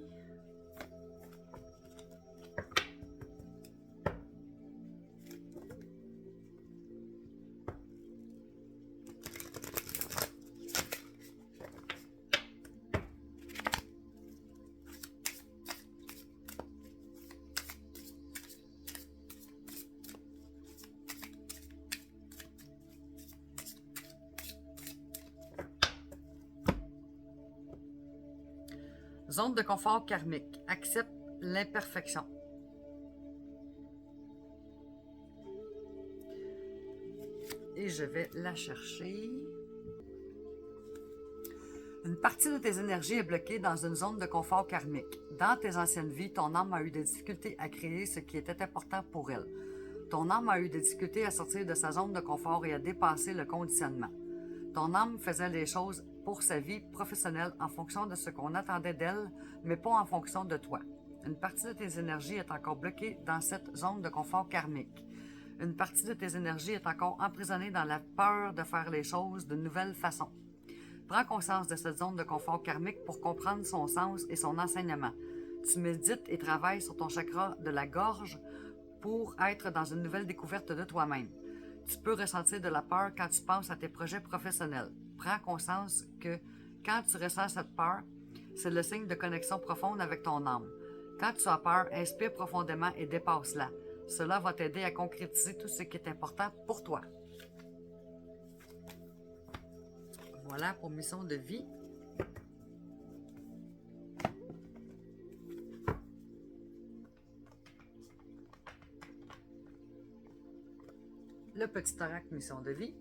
Zone de confort karmique. Accepte l'imperfection. Et je vais la chercher. Une partie de tes énergies est bloquée dans une zone de confort karmique. Dans tes anciennes vies, ton âme a eu des difficultés à créer ce qui était important pour elle. Ton âme a eu des difficultés à sortir de sa zone de confort et à dépasser le conditionnement. Ton âme faisait les choses pour sa vie professionnelle en fonction de ce qu'on attendait d'elle, mais pas en fonction de toi. Une partie de tes énergies est encore bloquée dans cette zone de confort karmique. Une partie de tes énergies est encore emprisonnée dans la peur de faire les choses d'une nouvelle façon. Prends conscience de cette zone de confort karmique pour comprendre son sens et son enseignement. Tu médites et travailles sur ton chakra de la gorge pour être dans une nouvelle découverte de toi-même. Tu peux ressentir de la peur quand tu penses à tes projets professionnels. Prends conscience que quand tu ressens cette peur, c'est le signe de connexion profonde avec ton âme. Quand tu as peur, inspire profondément et dépasse-la. Cela va t'aider à concrétiser tout ce qui est important pour toi. Voilà pour mission de vie. Le petit oracle mission de vie.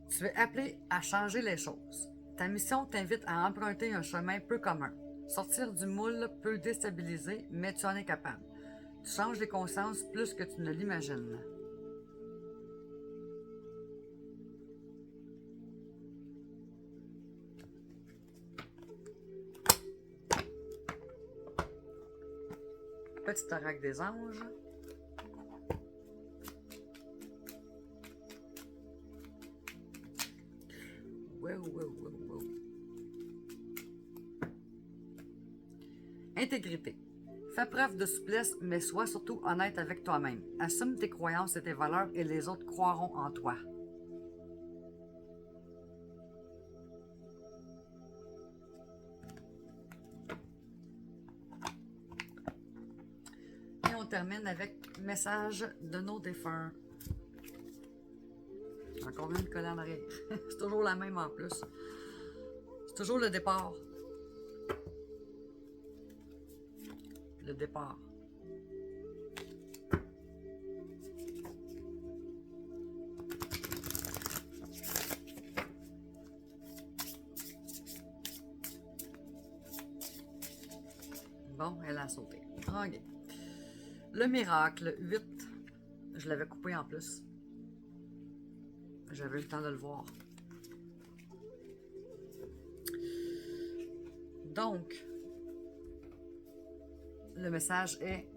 Tu es appelé à changer les choses. Ta mission t'invite à emprunter un chemin peu commun. Sortir du moule peut déstabiliser, mais tu en es capable. Tu changes les consciences plus que tu ne l'imagines. Petit oracle des anges. Wow. Intégrité. Fais preuve de souplesse, mais sois surtout honnête avec toi-même. Assume tes croyances et tes valeurs et les autres croiront en toi. Et on termine avec message de nos défunts. Encore une collée en arrière. C'est toujours la même en plus. C'est toujours le départ. Le départ. Bon, elle a sauté. OK. Le miracle, 8. Je l'avais coupé en plus. J'avais eu le temps de le voir. Donc, le message est: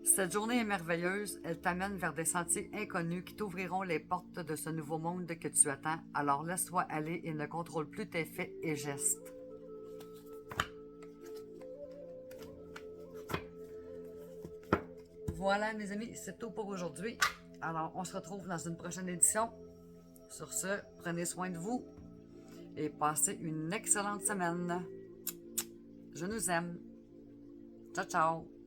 cette journée est merveilleuse, elle t'amène vers des sentiers inconnus qui t'ouvriront les portes de ce nouveau monde que tu attends. Alors laisse-toi aller et ne contrôle plus tes faits et gestes. Voilà mes amis, c'est tout pour aujourd'hui. Alors on se retrouve dans une prochaine édition. Sur ce, prenez soin de vous et passez une excellente semaine. Je nous aime. Ciao, ciao.